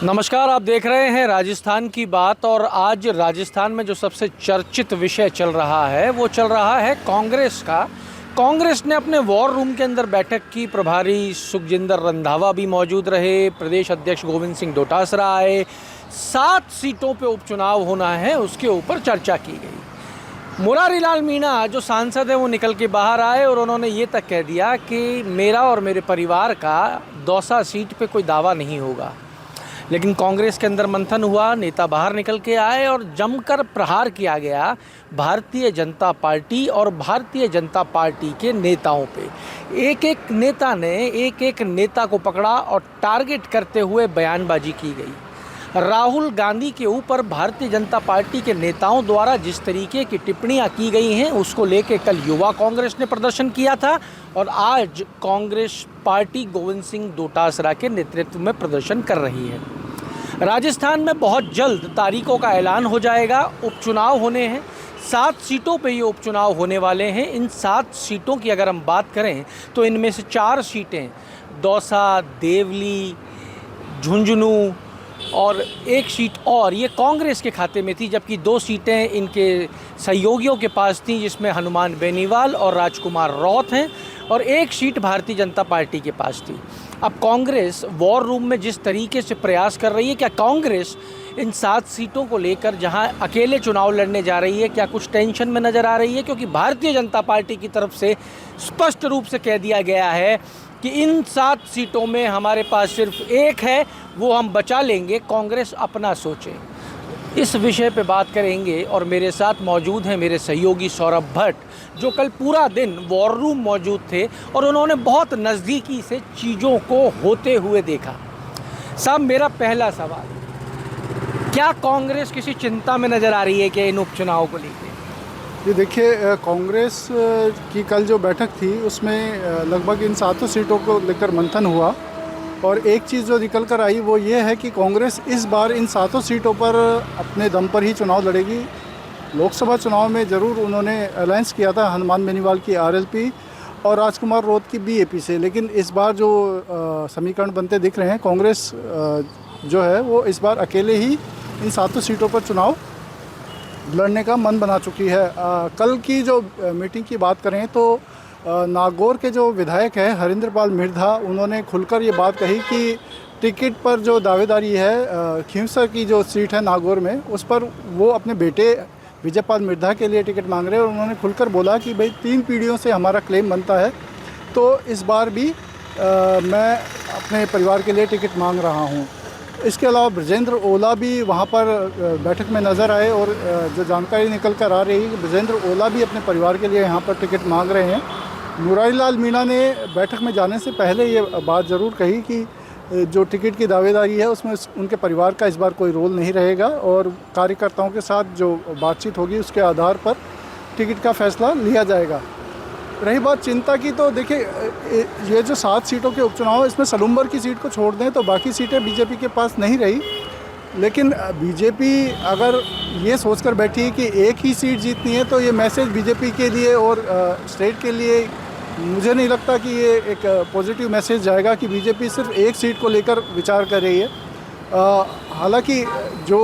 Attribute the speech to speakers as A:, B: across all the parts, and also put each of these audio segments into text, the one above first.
A: नमस्कार, आप देख रहे हैं राजस्थान की बात। और आज राजस्थान में जो सबसे चर्चित विषय चल रहा है वो चल रहा है कांग्रेस का। कांग्रेस ने अपने वॉर रूम के अंदर बैठक की। प्रभारी सुखजिंदर रंधावा भी मौजूद रहे, प्रदेश अध्यक्ष गोविंद सिंह डोटासरा आए। 7 सीटों पे उपचुनाव होना है, उसके ऊपर चर्चा की गई। मुरारी लाल मीणा जो सांसद है वो निकल के बाहर आए और उन्होंने ये तक कह दिया कि मेरा और मेरे परिवार का दौसा सीट पे कोई दावा नहीं होगा। लेकिन कांग्रेस के अंदर मंथन हुआ, नेता बाहर निकल के आए और जमकर प्रहार किया गया भारतीय जनता पार्टी और भारतीय जनता पार्टी के नेताओं पे। एक एक नेता को पकड़ा और टारगेट करते हुए बयानबाजी की गई। राहुल गांधी के ऊपर भारतीय जनता पार्टी के नेताओं द्वारा जिस तरीके की टिप्पणियां की गई हैं उसको लेके कल युवा कांग्रेस ने प्रदर्शन किया था और आज कांग्रेस पार्टी गोविंद सिंह डोटासरा के नेतृत्व में प्रदर्शन कर रही है। राजस्थान में बहुत जल्द तारीखों का ऐलान हो जाएगा। उपचुनाव होने हैं, 7 सीटों पे ये उपचुनाव होने वाले हैं। इन 7 सीटों की अगर हम बात करें तो इनमें से 4 सीटें दौसा, देवली, झुंझुनू और 1 सीट और ये कांग्रेस के खाते में थी, जबकि 2 सीटें इनके सहयोगियों के पास थी, जिसमें हनुमान बेनीवाल और राजकुमार रौत हैं, और 1 सीट भारतीय जनता पार्टी के पास थी। अब कांग्रेस वॉर रूम में जिस तरीके से प्रयास कर रही है, क्या कांग्रेस इन 7 सीटों को लेकर जहां अकेले चुनाव लड़ने जा रही है, क्या कुछ टेंशन में नज़र आ रही है? क्योंकि भारतीय जनता पार्टी की तरफ से स्पष्ट रूप से कह दिया गया है कि इन 7 सीटों में हमारे पास सिर्फ 1 है, वो हम बचा लेंगे, कांग्रेस अपना सोचे। इस विषय पे बात करेंगे और मेरे साथ मौजूद हैं मेरे सहयोगी सौरभ भट्ट, जो कल पूरा दिन वॉर रूम मौजूद थे और उन्होंने बहुत नज़दीकी से चीज़ों को होते हुए देखा। साहब, मेरा पहला सवाल, क्या कांग्रेस किसी चिंता में नज़र आ रही है कि इन उपचुनाव को लेकर?
B: ये देखिए, कांग्रेस की कल जो बैठक थी उसमें लगभग इन 7 सीटों को लेकर मंथन हुआ और एक चीज़ जो निकल कर आई वो ये है कि कांग्रेस इस बार इन 7 सीटों पर अपने दम पर ही चुनाव लड़ेगी। लोकसभा चुनाव में ज़रूर उन्होंने अलायंस किया था हनुमान बेनीवाल की आरएलपी और राजकुमार रौत की बीएपी से, लेकिन इस बार जो समीकरण बनते दिख रहे हैं, कांग्रेस जो है वो इस बार अकेले ही इन 7 सीटों पर चुनाव लड़ने का मन बना चुकी है। कल की जो मीटिंग की बात करें तो नागौर के जो विधायक हैं हरिंद्रपाल मिर्धा, उन्होंने खुलकर ये बात कही कि टिकट पर जो दावेदारी है, खींवसर की जो सीट है नागौर में, उस पर वो अपने बेटे विजयपाल मिर्धा के लिए टिकट मांग रहे हैं। और उन्होंने खुलकर बोला कि भाई 3 पीढ़ियों से हमारा क्लेम बनता है, तो इस बार भी मैं अपने परिवार के लिए टिकट मांग रहा हूँ। इसके अलावा ब्रजेंद्र ओला भी वहाँ पर बैठक में नज़र आए और जो जानकारी निकल कर आ रही है कि ब्रजेंद्र ओला भी अपने परिवार के लिए यहाँ पर टिकट मांग रहे हैं। मुरारी लाल मीणा ने बैठक में जाने से पहले ये बात ज़रूर कही कि जो टिकट की दावेदारी है उसमें उनके परिवार का इस बार कोई रोल नहीं रहेगा और कार्यकर्ताओं के साथ जो बातचीत होगी उसके आधार पर टिकट का फैसला लिया जाएगा। रही बात चिंता की, तो देखिए ये जो 7 सीटों के उपचुनाव, इसमें सलूम्बर की सीट को छोड़ दें तो बाकी सीटें बीजेपी के पास नहीं रही। लेकिन बीजेपी अगर ये सोचकर बैठी है कि एक ही सीट जीतनी है तो ये मैसेज बीजेपी के लिए और स्टेट के लिए मुझे नहीं लगता कि ये एक पॉजिटिव मैसेज जाएगा कि बीजेपी सिर्फ 1 सीट को लेकर विचार कर रही है। हालांकि जो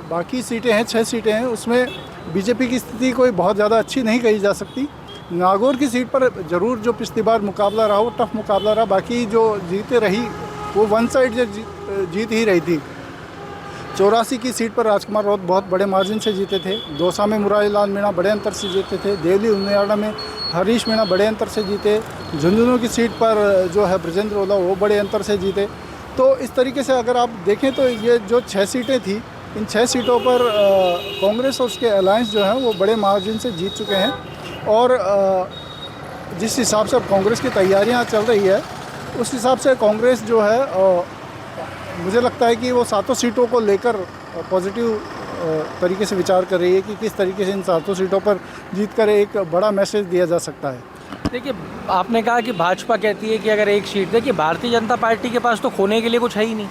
B: बाकी सीटें हैं, 6 सीटें हैं, उसमें बीजेपी की स्थिति कोई बहुत ज़्यादा अच्छी नहीं कही जा सकती। नागौर की सीट पर ज़रूर जो पिछली बार मुकाबला रहा वो टफ मुकाबला रहा, बाकी जो जीते रही वो वन साइड जीत ही रही थी। 84 की सीट पर राजकुमार रौत बहुत बड़े मार्जिन से जीते थे। दौसा में मुरारी लाल मीणा बड़े अंतर से जीते थे। देवली उन्नायाड़ा में हरीश मीणा बड़े अंतर से जीते। झुंझुनू की सीट पर जो है ब्रजेंद्र ओला वो बड़े अंतर से जीते। तो इस तरीके से अगर आप देखें तो ये जो 6 सीटें थी, इन 6 सीटों पर कांग्रेस और उसके अलायंस जो हैं वो बड़े मार्जिन से जीत चुके हैं। और जिस हिसाब से अब कांग्रेस की तैयारियां चल रही है उस हिसाब से कांग्रेस जो है मुझे लगता है कि वो 7 सीटों को लेकर पॉजिटिव तरीके से विचार कर रही है कि किस तरीके से इन 7 सीटों पर जीतकर एक बड़ा मैसेज दिया जा सकता है।
A: देखिए, आपने कहा कि भाजपा कहती है कि अगर 1 सीट, देखिए भारतीय जनता पार्टी के पास तो खोने के लिए कुछ है ही नहीं।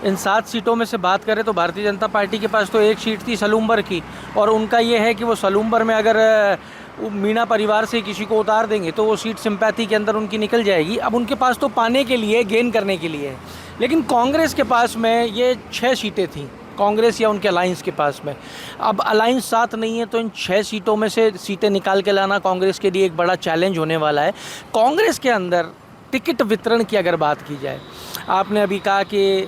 A: इन 7 सीटों में से बात करें तो भारतीय जनता पार्टी के पास तो 1 सीट थी सलूम्बर की, और उनका ये है कि वो सलूम्बर में अगर वो मीणा परिवार से किसी को उतार देंगे तो वो सीट सिंपैथी के अंदर उनकी निकल जाएगी। अब उनके पास तो पाने के लिए, गेन करने के लिए है। लेकिन कांग्रेस के पास में ये 6 सीटें थीं, कांग्रेस या उनके अलायंस के पास में। अब अलायंस साथ नहीं है तो इन 6 सीटों में से सीटें निकाल के लाना कांग्रेस के लिए एक बड़ा चैलेंज होने वाला है। कांग्रेस के अंदर टिकट वितरण की अगर बात की जाए, आपने अभी कहा कि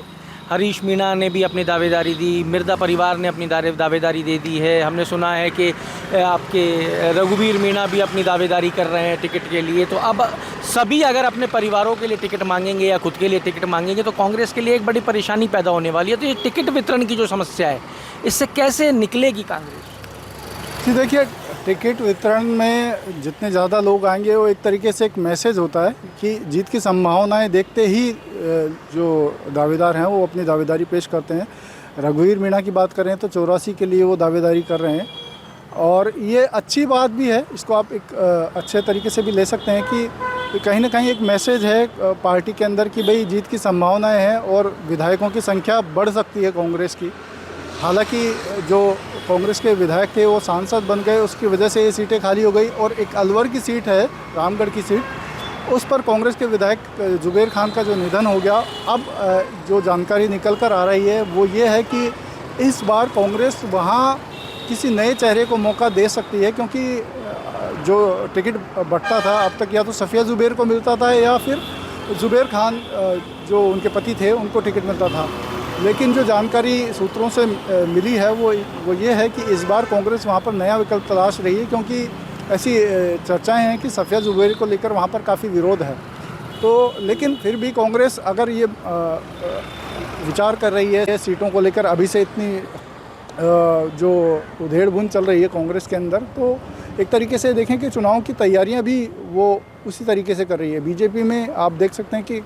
A: हरीश मीणा ने भी अपनी दावेदारी दी, मिर्दा परिवार ने अपनी दावेदारी दे दी है। हमने सुना है कि आपके रघुवीर मीणा भी अपनी दावेदारी कर रहे हैं टिकट के लिए। तो अब सभी अगर अपने परिवारों के लिए टिकट मांगेंगे या खुद के लिए टिकट मांगेंगे तो कांग्रेस के लिए एक बड़ी परेशानी पैदा होने वाली है। तो ये टिकट वितरण की जो समस्या है, इससे कैसे निकलेगी कांग्रेस?
B: जी देखिए, टिकट वितरण में जितने ज़्यादा लोग आएंगे वो एक तरीके से एक मैसेज होता है कि जीत की संभावनाएं देखते ही जो दावेदार हैं वो अपनी दावेदारी पेश करते हैं। रघुवीर मीणा की बात करें तो 84 के लिए वो दावेदारी कर रहे हैं और ये अच्छी बात भी है। इसको आप एक अच्छे तरीके से भी ले सकते हैं कि कहीं ना कहीं एक मैसेज है पार्टी के अंदर कि भाई जीत की संभावनाएं हैं और विधायकों की संख्या बढ़ सकती है कांग्रेस की। हालांकि जो कांग्रेस के विधायक थे वो सांसद बन गए, उसकी वजह से ये सीटें खाली हो गई। और एक अलवर की सीट है, रामगढ़ की सीट, उस पर कांग्रेस के विधायक जुबेर खान का जो निधन हो गया। अब जो जानकारी निकल कर आ रही है वो ये है कि इस बार कांग्रेस वहाँ किसी नए चेहरे को मौका दे सकती है, क्योंकि जो टिकट बंटता था अब तक या तो सफ़िया जुबेर को मिलता था या फिर जुबेर खान जो उनके पति थे उनको टिकट मिलता था। लेकिन जो जानकारी सूत्रों से मिली है वो ये है कि इस बार कांग्रेस वहाँ पर नया विकल्प तलाश रही है, क्योंकि ऐसी चर्चाएं हैं कि सफ़िया जुबेर को लेकर वहाँ पर काफ़ी विरोध है। तो लेकिन फिर भी कांग्रेस अगर ये विचार कर रही है सीटों को लेकर, अभी से इतनी जो उधेड़-बुन चल रही है कांग्रेस के अंदर, तो एक तरीके से देखें कि चुनाव की तैयारियां भी वो उसी तरीके से कर रही है। बीजेपी में आप देख सकते हैं कि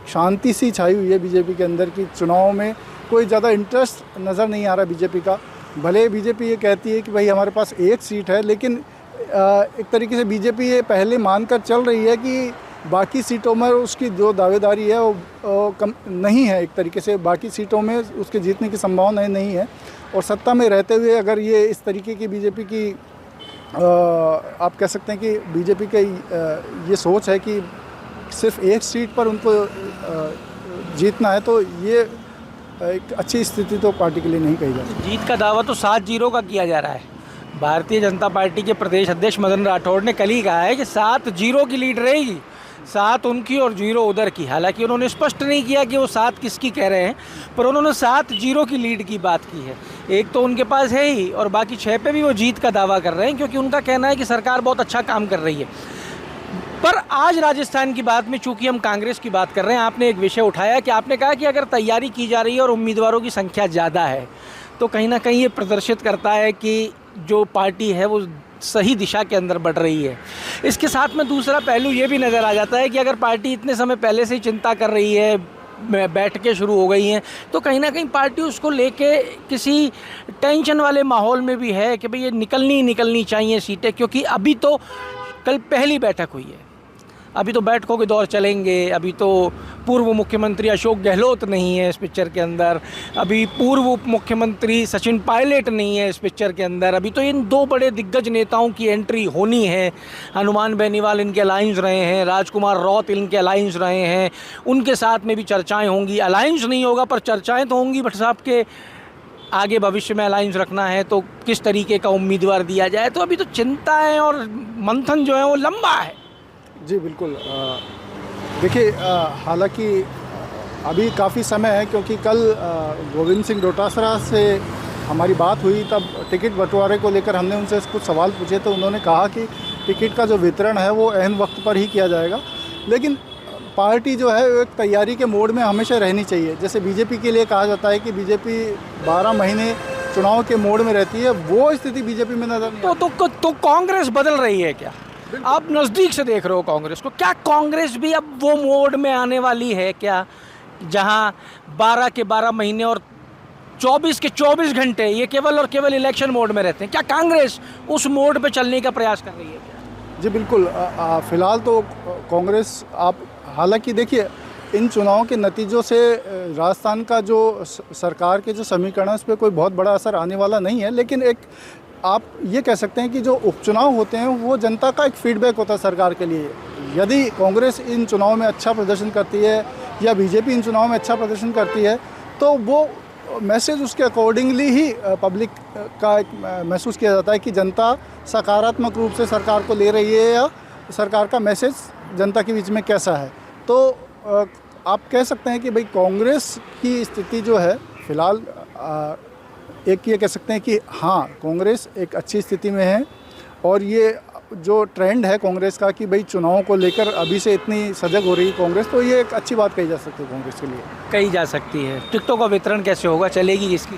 B: शांति सी छाई हुई है बीजेपी के अंदर की चुनाव में कोई ज़्यादा इंटरेस्ट नज़र नहीं आ रहा बीजेपी का। भले बीजेपी ये कहती है कि भाई हमारे पास एक सीट है, लेकिन एक तरीके से बीजेपी ये पहले मानकर चल रही है कि बाकी सीटों में उसकी जो दावेदारी है वो कम नहीं है। एक तरीके से बाकी सीटों में उसके जीतने की संभावना नहीं है। और सत्ता में रहते हुए अगर ये इस तरीके की बीजेपी की आप कह सकते हैं कि बीजेपी का ये सोच है कि सिर्फ एक सीट पर उनको जीतना है, तो ये एक अच्छी स्थिति तो पार्टी के लिए नहीं कही जा सकती।
A: जीत का दावा तो 7-0 का किया जा रहा है। भारतीय जनता पार्टी के प्रदेश अध्यक्ष मदन राठौड़ ने कल ही कहा है कि 7-0 की लीड रहेगी, 7 उनकी और 0 उधर की। हालांकि उन्होंने स्पष्ट नहीं किया कि वो 7 किसकी कह रहे हैं, पर उन्होंने 7-0 की लीड की बात की है। एक तो उनके पास है ही और बाकी 6 पे भी वो जीत का दावा कर रहे हैं, क्योंकि उनका कहना है कि सरकार बहुत अच्छा काम कर रही है। पर आज राजस्थान की बात में चूंकि हम कांग्रेस की बात कर रहे हैं, आपने एक विषय उठाया कि आपने कहा कि अगर तैयारी की जा रही है और उम्मीदवारों की संख्या ज़्यादा है तो कहीं ना कहीं ये प्रदर्शित करता है कि जो पार्टी है वो सही दिशा के अंदर बढ़ रही है। इसके साथ में दूसरा पहलू ये भी नज़र आ जाता है कि अगर पार्टी इतने समय पहले से ही चिंता कर रही है, बैठकें शुरू हो गई हैं, तो कहीं ना कहीं पार्टी उसको लेके किसी टेंशन वाले माहौल में भी है कि भाई ये निकलनी चाहिए सीटें, क्योंकि अभी तो कल पहली बैठक हुई है, अभी तो बैठकों के दौर चलेंगे। अभी तो पूर्व मुख्यमंत्री अशोक गहलोत नहीं है इस पिक्चर के अंदर, अभी पूर्व उप मुख्यमंत्री सचिन पायलट नहीं है इस पिक्चर के अंदर। अभी तो इन 2 बड़े दिग्गज नेताओं की एंट्री होनी है। हनुमान बेनीवाल इनके अलायंस रहे हैं, राजकुमार रौत इनके अलायंस रहे हैं, उनके साथ में भी चर्चाएँ होंगी। अलायंस नहीं होगा पर चर्चाएँ तो होंगी। भट्ट साहब के आगे भविष्य में अलायंस रखना है तो किस तरीके का उम्मीदवार दिया जाए, तो अभी तो चिंताएँ और मंथन जो है वो लंबा है।
B: जी बिल्कुल। देखिए, हालांकि अभी काफ़ी समय है, क्योंकि कल गोविंद सिंह डोटासरा से हमारी बात हुई, तब टिकट बंटवारे को लेकर हमने उनसे कुछ सवाल पूछे तो उन्होंने कहा कि टिकट का जो वितरण है वो अहम वक्त पर ही किया जाएगा। लेकिन पार्टी जो है एक तैयारी के मोड में हमेशा रहनी चाहिए। जैसे बीजेपी के लिए कहा जाता है कि बीजेपी 12 महीने चुनाव के मोड में रहती है, वो स्थिति बीजेपी में नजर नहीं।
A: तो कांग्रेस बदल रही है क्या? आप नज़दीक से देख रहे हो कांग्रेस को, क्या कांग्रेस भी अब वो मोड में आने वाली है क्या, जहां 12 के 12 महीने और 24 के 24 घंटे ये केवल और केवल इलेक्शन मोड में रहते हैं? क्या कांग्रेस उस मोड पे चलने का प्रयास कर रही है क्या?
B: जी बिल्कुल। फ़िलहाल तो कांग्रेस, आप हालांकि देखिए इन चुनावों के नतीजों से राजस्थान का जो सरकार के जो समीकरण है उस पर कोई बहुत बड़ा असर आने वाला नहीं है, लेकिन एक आप ये कह सकते हैं कि जो उपचुनाव होते हैं वो जनता का एक फीडबैक होता है सरकार के लिए। यदि कांग्रेस इन चुनाव में अच्छा प्रदर्शन करती है या बीजेपी इन चुनाव में अच्छा प्रदर्शन करती है तो वो मैसेज उसके अकॉर्डिंगली ही पब्लिक का एक महसूस किया जाता है कि जनता सकारात्मक रूप से सरकार को ले रही है या सरकार का मैसेज जनता के बीच में कैसा है। तो आप कह सकते हैं कि भाई कांग्रेस की स्थिति जो है फ़िलहाल एक ये कह सकते हैं कि हाँ कांग्रेस एक अच्छी स्थिति में है और ये जो ट्रेंड है कांग्रेस का कि भाई चुनावों को लेकर अभी से इतनी सजग हो रही है कांग्रेस, तो ये एक अच्छी बात कही जा सकती है कांग्रेस के लिए।
A: कही जा सकती है। टिकटों का वितरण कैसे होगा, चलेगी इसकी?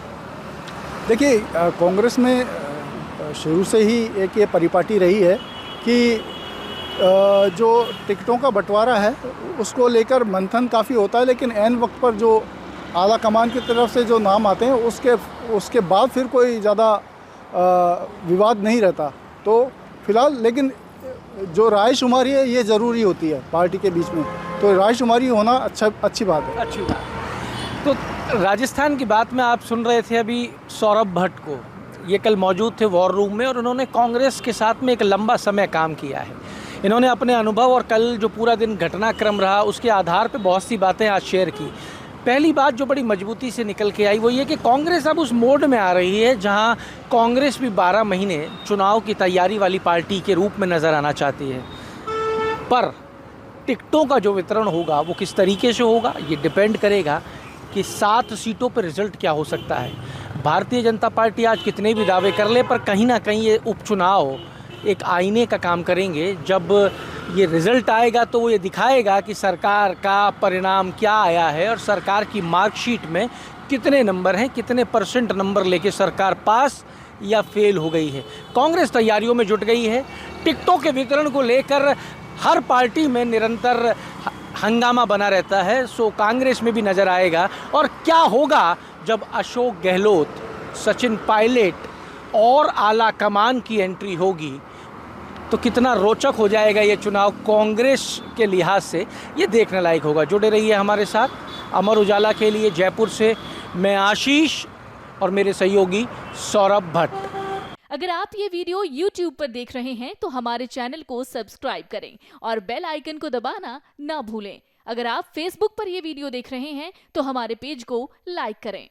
B: देखिए कांग्रेस में शुरू से ही एक ये परिपाटी रही है कि जो टिकटों का बंटवारा है उसको लेकर मंथन काफ़ी होता है, लेकिन ऐन वक्त पर जो आला कमान की तरफ से जो नाम आते हैं उसके बाद फिर कोई ज़्यादा विवाद नहीं रहता। तो फिलहाल लेकिन जो रायशुमारी है ये ज़रूरी होती है पार्टी के बीच में, तो रायशुमारी होना अच्छी बात है।
A: अच्छी बात। तो राजस्थान की बात में आप सुन रहे थे अभी सौरभ भट्ट को, ये कल मौजूद थे वॉर रूम में और उन्होंने कांग्रेस के साथ में एक लंबा समय काम किया है। इन्होंने अपने अनुभव और कल जो पूरा दिन घटनाक्रम रहा उसके आधार पर बहुत सी बातें आज शेयर की। पहली बात जो बड़ी मजबूती से निकल के आई वो ये कि कांग्रेस अब उस मोड में आ रही है जहां कांग्रेस भी 12 महीने चुनाव की तैयारी वाली पार्टी के रूप में नज़र आना चाहती है। पर टिकटों का जो वितरण होगा वो किस तरीके से होगा ये डिपेंड करेगा कि 7 सीटों पर रिजल्ट क्या हो सकता है। भारतीय जनता पार्टी आज कितने भी दावे कर ले पर कहीं ना कहीं ये उपचुनाव एक आईने का काम करेंगे। जब ये रिज़ल्ट आएगा तो वो ये दिखाएगा कि सरकार का परिणाम क्या आया है और सरकार की मार्कशीट में कितने नंबर हैं, कितने % नंबर लेके सरकार पास या फेल हो गई है। कांग्रेस तैयारियों में जुट गई है। टिकटों के वितरण को लेकर हर पार्टी में निरंतर हंगामा बना रहता है, सो कांग्रेस में भी नज़र आएगा। और क्या होगा जब अशोक गहलोत, सचिन पायलट और आला कमान की एंट्री होगी तो कितना रोचक हो जाएगा ये चुनाव कांग्रेस के लिहाज से, ये देखने लायक होगा। जुड़े रहिए हमारे साथ। अमर उजाला के लिए जयपुर से मैं आशीष और मेरे सहयोगी सौरभ भट्ट।
C: अगर आप ये वीडियो YouTube पर देख रहे हैं तो हमारे चैनल को सब्सक्राइब करें और बेल आइकन को दबाना ना भूलें। अगर आप Facebook पर ये वीडियो देख रहे हैं तो हमारे पेज को लाइक करें।